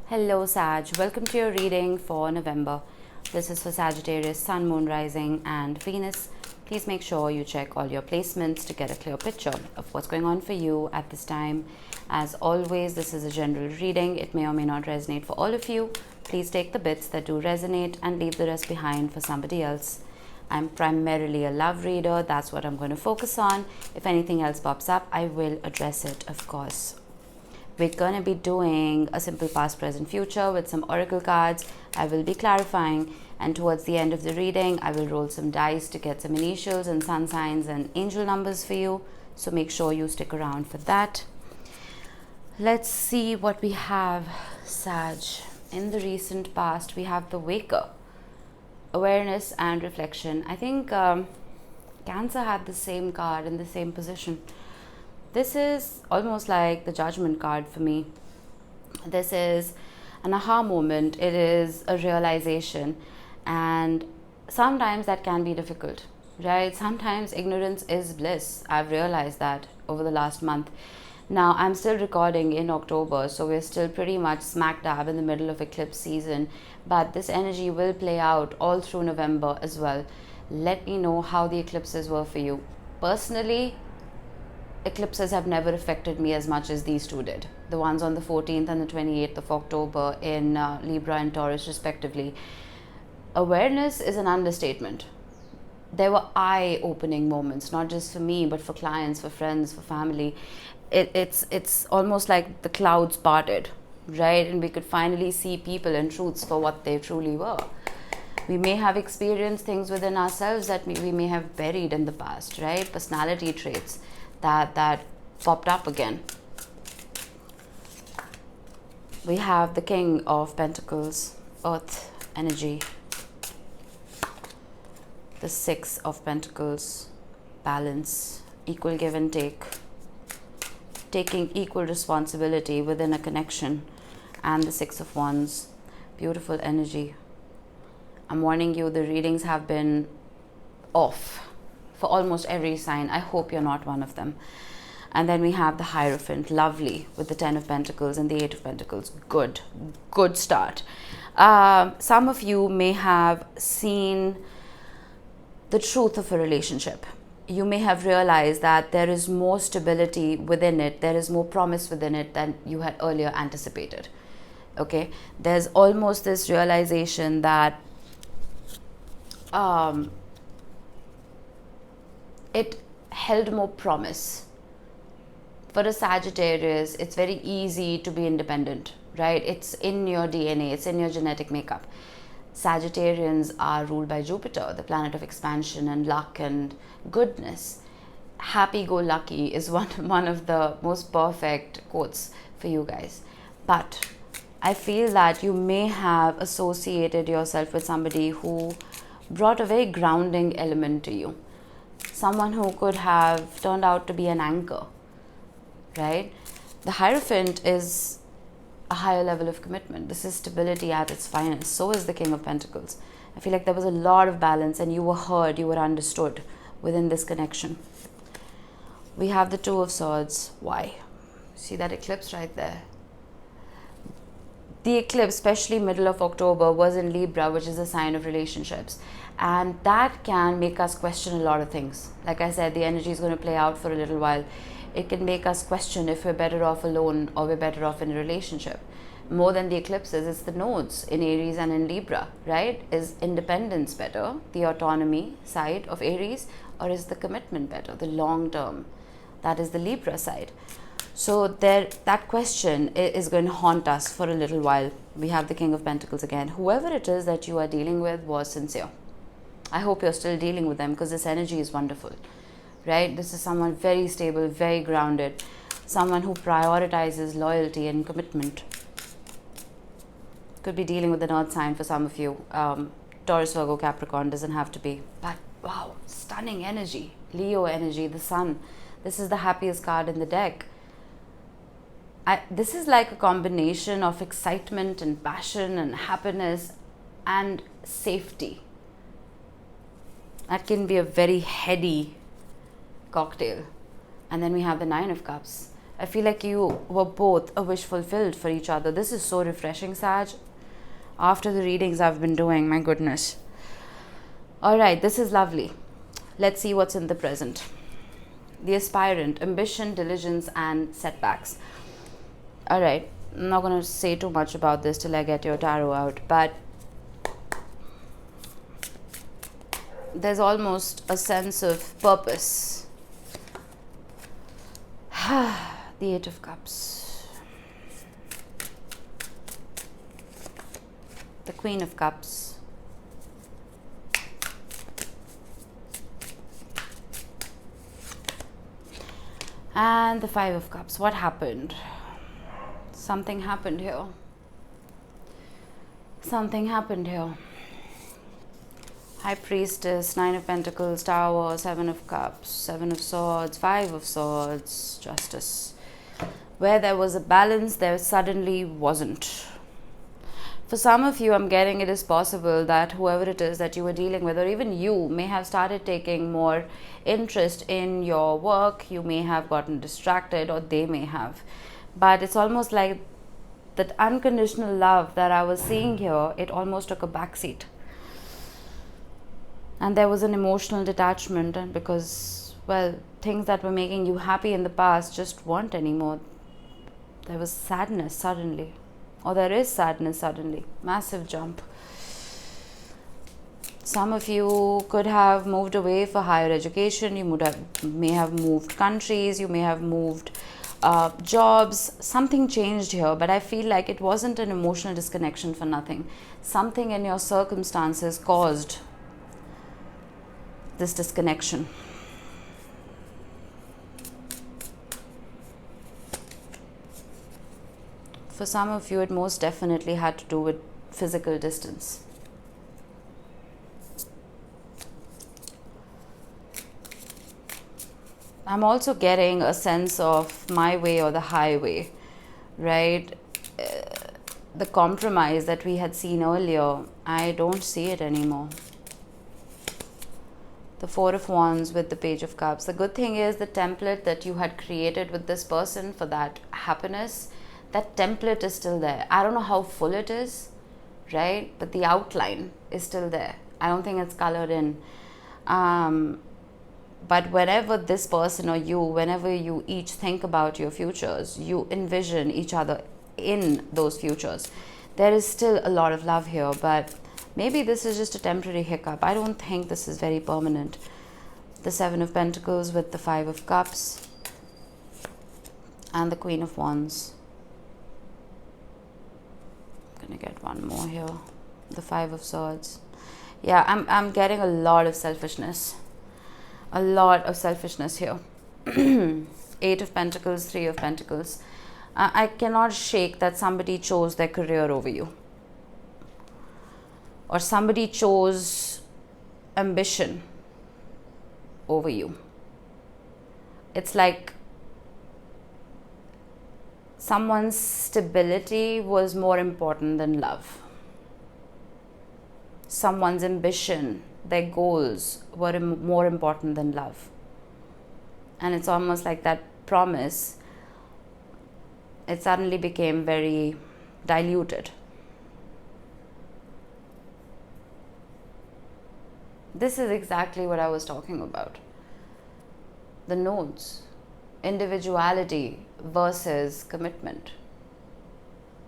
Hello Sag, welcome to your reading for November. This is for Sagittarius, Sun, Moon, Rising and Venus. Please make sure you check all your placements to get a clear picture of what's going on for you at this time. As always, this is a general reading. It may or may not resonate for all of you. Please take the bits that do resonate and leave the rest behind for somebody else. I'm primarily a love reader. That's what I'm going to focus on. If anything else pops up, I will address it, of course. We're going to be doing a simple past, present, future with some oracle cards. I will be clarifying, and towards the end of the reading, I will roll some dice to get some initials and sun signs and angel numbers for you. So make sure you stick around for that. Let's see what we have, Sag. In the recent past, we have the Waker. Awareness and reflection. I think Cancer had the same card in the same position. This is almost like the Judgment card for me. This is an aha moment. It is a realization. And sometimes that can be difficult, right? Sometimes ignorance is bliss. I've realized that over the last month. Now, I'm still recording in October, so we're still pretty much smack dab in the middle of eclipse season. But this energy will play out all through November as well. Let me know how the eclipses were for you. Personally, eclipses have never affected me as much as these two did. The ones on the 14th and the 28th of October in Libra and Taurus respectively. Awareness is an understatement. There were eye-opening moments, not just for me, but for clients, for friends, for family. It's almost like the clouds parted, right? And we could finally see people and truths for what they truly were. We may have experienced things within ourselves that we may have buried in the past, right? Personality traits that popped up again. We have the King of Pentacles, Earth energy. The Six of Pentacles, balance, equal give and take, taking equal responsibility within a connection, and the Six of Wands, beautiful energy. I'm warning you, the readings have been off for almost every sign. I hope you're not one of them. And then we have the Hierophant, lovely, with the Ten of Pentacles and the Eight of Pentacles. Good start. Some of you may have seen the truth of a relationship. You may have realized that there is more stability within it, there is more promise within it than you had earlier anticipated. Okay, there's almost this realization that it held more promise. For a Sagittarius, it's very easy to be independent, right? It's in your DNA, it's in your genetic makeup. Sagittarians are ruled by Jupiter, the planet of expansion and luck and goodness. Happy-go-lucky is one of the most perfect quotes for you guys. But I feel that you may have associated yourself with somebody who brought a very grounding element to you. Someone who could have turned out to be an anchor, right? The Hierophant is a higher level of commitment. This is stability at its finest. So is the King of Pentacles. I feel like there was a lot of balance and you were heard, you were understood within this connection. We have the Two of Swords. Why? See that eclipse right there? The eclipse, especially middle of October, was in Libra, which is a sign of relationships. And that can make us question a lot of things. Like I said, the energy is going to play out for a little while. It can make us question if we're better off alone or we're better off in a relationship. More than the eclipses, it's the nodes in Aries and in Libra, right? Is independence better, the autonomy side of Aries, or is the commitment better, the long term? That is the Libra side. So that question is going to haunt us for a little while. We have the King of Pentacles again. Whoever it is that you are dealing with was sincere. I hope you're still dealing with them because this energy is wonderful, right? This is someone very stable, very grounded, someone who prioritizes loyalty and commitment. Could be dealing with an earth sign for some of you. Taurus, Virgo, Capricorn, doesn't have to be. But wow, stunning energy. Leo energy, the Sun. This is the happiest card in the deck. This is like a combination of excitement and passion and happiness and safety. That can be a very heady cocktail. And then we have the Nine of Cups. I feel like you were both a wish fulfilled for each other. This is so refreshing, Sag. After the readings I've been doing, my goodness. All right, this is lovely. Let's see what's in the present. The aspirant, ambition, diligence, and setbacks. All right, I'm not going to say too much about this till I get your tarot out, but there's almost a sense of purpose. The Eight of Cups. The Queen of Cups. And the Five of Cups. What happened? Something happened here. Something happened here. High Priestess, Nine of Pentacles, Tower, Seven of Cups, Seven of Swords, Five of Swords, Justice. Where there was a balance, there suddenly wasn't. For some of you, I'm getting it is possible that whoever it is that you were dealing with, or even you, may have started taking more interest in your work. You may have gotten distracted, or they may have. But it's almost like that unconditional love that I was seeing here, it almost took a backseat. And there was an emotional detachment, and because, well, things that were making you happy in the past just weren't anymore. There was sadness suddenly, or there is sadness suddenly. Massive jump. Some of you could have moved away for higher education. You may have moved countries. You may have moved jobs. Something changed here, but I feel like it wasn't an emotional disconnection for nothing. Something in your circumstances caused this disconnection. For some of you, it most definitely had to do with physical distance. I'm also getting a sense of my way or the highway, right? The compromise that we had seen earlier, I don't see it anymore. The Four of Wands with the Page of Cups. The good thing is the template that you had created with this person for that happiness, that template is still there. I don't know how full it is, right? But the outline is still there. I don't think it's colored in. But whenever this person or you, whenever you each think about your futures, you envision each other in those futures. There is still a lot of love here, but maybe this is just a temporary hiccup. I don't think this is very permanent. The Seven of Pentacles with the Five of Cups and the Queen of Wands. I'm gonna get one more here. The Five of Swords. Yeah, I'm getting a lot of selfishness. A lot of selfishness here. Eight of Pentacles, Three of Pentacles. I cannot shake that somebody chose their career over you. Or somebody chose ambition over you. It's like someone's stability was more important than love. Someone's ambition, their goals were more important than love. And it's almost like that promise, it suddenly became very diluted. This is exactly what I was talking about. The nodes. Individuality versus commitment.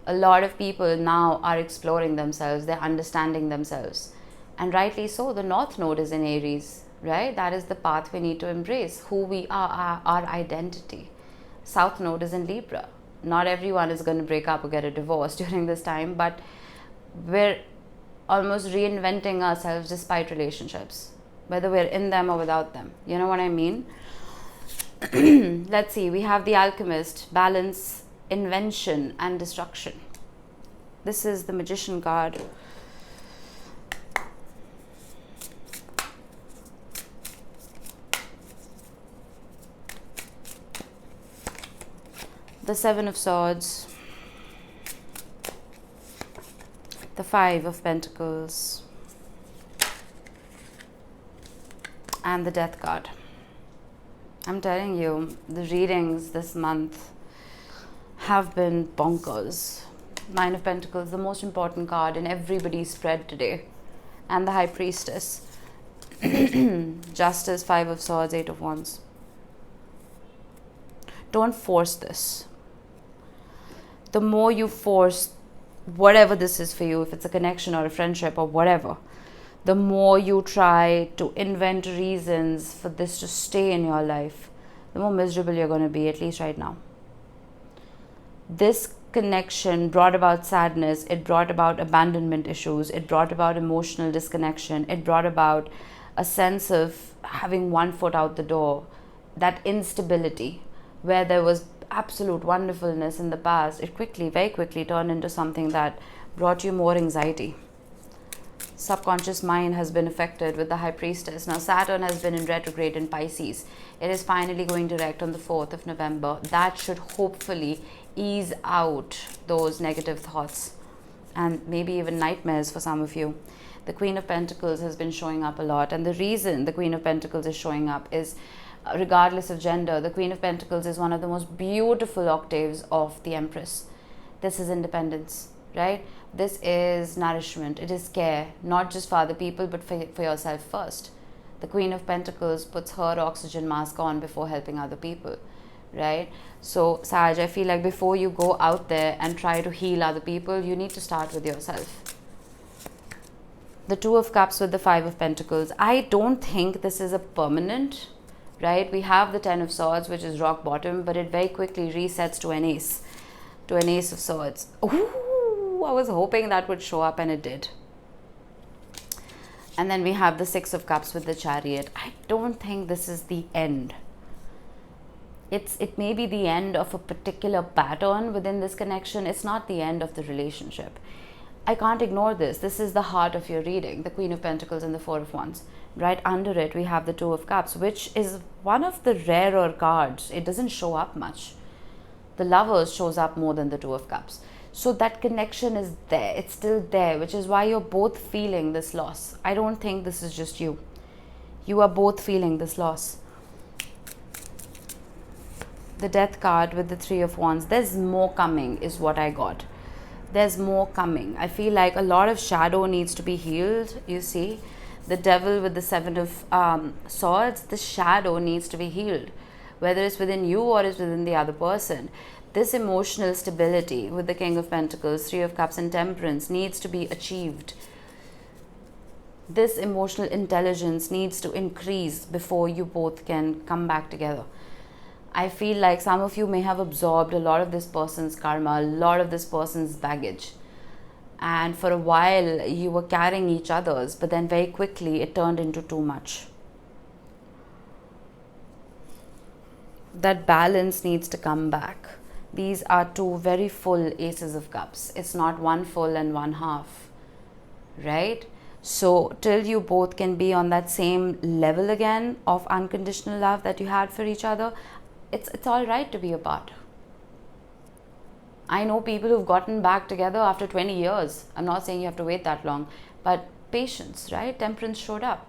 A lot of people now are exploring themselves, they're understanding themselves. And rightly so, the North Node is in Aries, right? That is the path we need to embrace, who we are, our identity. South Node is in Libra. Not everyone is going to break up or get a divorce during this time, but we're almost reinventing ourselves despite relationships, whether we're in them or without them. You know what I mean? Let's see, we have the Alchemist, balance, invention and destruction. This is the Magician card. The Seven of Swords. The Five of Pentacles. And the Death card. I'm telling you, the readings this month have been bonkers. Nine of Pentacles, the most important card in everybody's spread today. And the High Priestess. Justice, Five of Swords, Eight of Wands. Don't force this. The more you force whatever this is for you, if it's a connection or a friendship or whatever, the more you try to invent reasons for this to stay in your life, the more miserable you're going to be, at least right now. This connection brought about sadness, it brought about abandonment issues, it brought about emotional disconnection, it brought about a sense of having one foot out the door, that instability where there was absolute wonderfulness in the past. It quickly, very quickly turned into something that brought you more anxiety. Subconscious mind has been affected with the High Priestess. Now Saturn has been in retrograde in Pisces. It is finally going direct on the 4th of November. That should hopefully ease out those negative thoughts and maybe even nightmares for some of you. The Queen of Pentacles has been showing up a lot, and the reason the Queen of Pentacles is showing up is regardless of gender, the Queen of Pentacles is one of the most beautiful octaves of the Empress. This is independence, right? This is nourishment. It is care, not just for other people, but for yourself first. The Queen of Pentacles puts her oxygen mask on before helping other people, right? So, Sag, I feel like before you go out there and try to heal other people, you need to start with yourself. The Two of Cups with the Five of Pentacles. I don't think this is a permanent, right? We have the Ten of Swords, which is rock bottom, but it very quickly resets to an Ace of Swords. Ooh, I was hoping that would show up, and it did. And then we have the Six of Cups with the Chariot. I don't think this is the end. It may be the end of a particular pattern within this connection. It's not the end of the relationship. I can't ignore this. This is the heart of your reading, the Queen of Pentacles and the Four of Wands. Right under it, we have the Two of Cups, which is one of the rarer cards. It doesn't show up much. The Lovers shows up more than the Two of Cups. So that connection is there. It's still there, which is why you're both feeling this loss. I don't think this is just you. You are both feeling this loss. The Death card with the Three of Wands. There's more coming is what I got. There's more coming. I feel like a lot of shadow needs to be healed, you see. The Devil with the Seven of Swords, the shadow needs to be healed. Whether it's within you or it's within the other person. This emotional stability with the King of Pentacles, Three of Cups and Temperance needs to be achieved. This emotional intelligence needs to increase before you both can come back together. I feel like some of you may have absorbed a lot of this person's karma, a lot of this person's baggage. And for a while, you were carrying each other's, but then very quickly, it turned into too much. That balance needs to come back. These are two very full Aces of Cups. It's not one full and one half, right? So till you both can be on that same level again of unconditional love that you had for each other, it's all right to be apart. I know people who've gotten back together after 20 years. I'm not saying you have to wait that long, but patience, right? Temperance showed up.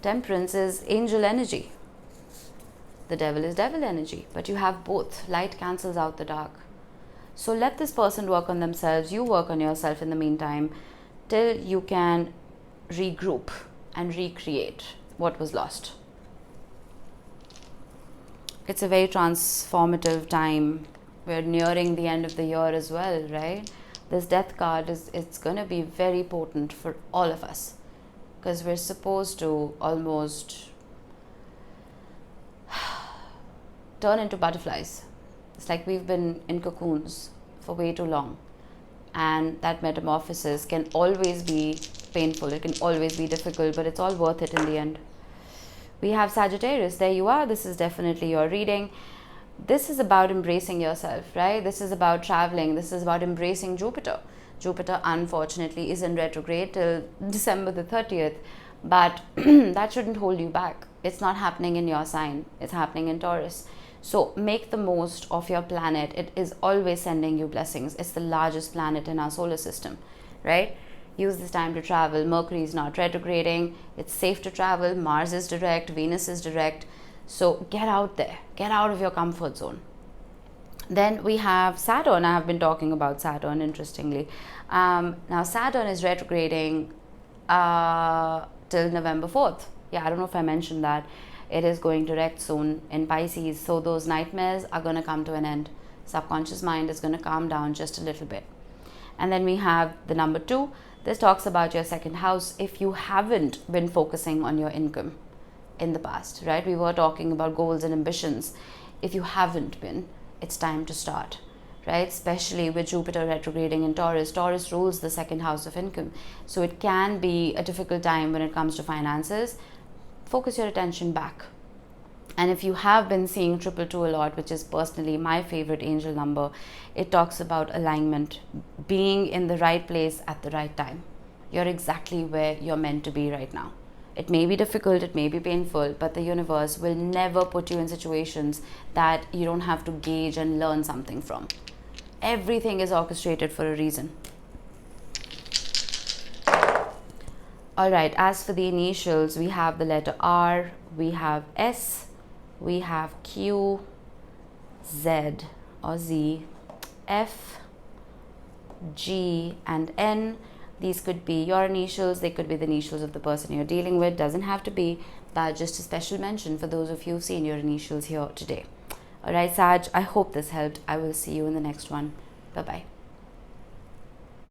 Temperance is angel energy. The Devil is devil energy, but you have both. Light cancels out the dark. So let this person work on themselves. You work on yourself in the meantime till you can regroup and recreate what was lost. It's a very transformative time. We're nearing the end of the year as well, right? This Death card it's going to be very potent for all of us because we're supposed to almost turn into butterflies. It's like we've been in cocoons for way too long, and that metamorphosis can always be painful. It can always be difficult, but it's all worth it in the end. We have Sagittarius. There you are. This is definitely your reading. This is about embracing yourself, right? This is about traveling. This is about embracing Jupiter. Jupiter, unfortunately, is in retrograde till December the 30th, but that shouldn't hold you back. It's not happening in your sign. It's happening in Taurus. So make the most of your planet. It is always sending you blessings. It's the largest planet in our solar system, right? Use this time to travel. Mercury is not retrograding. It's safe to travel. Mars is direct. Venus is direct. So get out there. Get out of your comfort zone. Then we have Saturn. I have been talking about Saturn, interestingly. Now, Saturn is retrograding till November 4th. Yeah, I don't know if I mentioned that. It is going direct soon in Pisces. So those nightmares are going to come to an end. Subconscious mind is going to calm down just a little bit. And then we have the number 2. This talks about your second house. If you haven't been focusing on your income in the past, right? We were talking about goals and ambitions. If you haven't been, it's time to start, right? Especially with Jupiter retrograding in Taurus. Taurus rules the second house of income. So it can be a difficult time when it comes to finances. Focus your attention back. And if you have been seeing 222 a lot, which is personally my favorite angel number, it talks about alignment, being in the right place at the right time. You're exactly where you're meant to be right now. It may be difficult, it may be painful, but the universe will never put you in situations that you don't have to gauge and learn something from. Everything is orchestrated for a reason. Alright, as for the initials, we have the letter R, we have S, we have Q, Z or Z, F, G and N. These could be your initials, they could be the initials of the person you're dealing with. Doesn't have to be. That's just a special mention for those of you who've seen your initials here today. Alright, Sag, I hope this helped. I will see you in the next one. Bye-bye.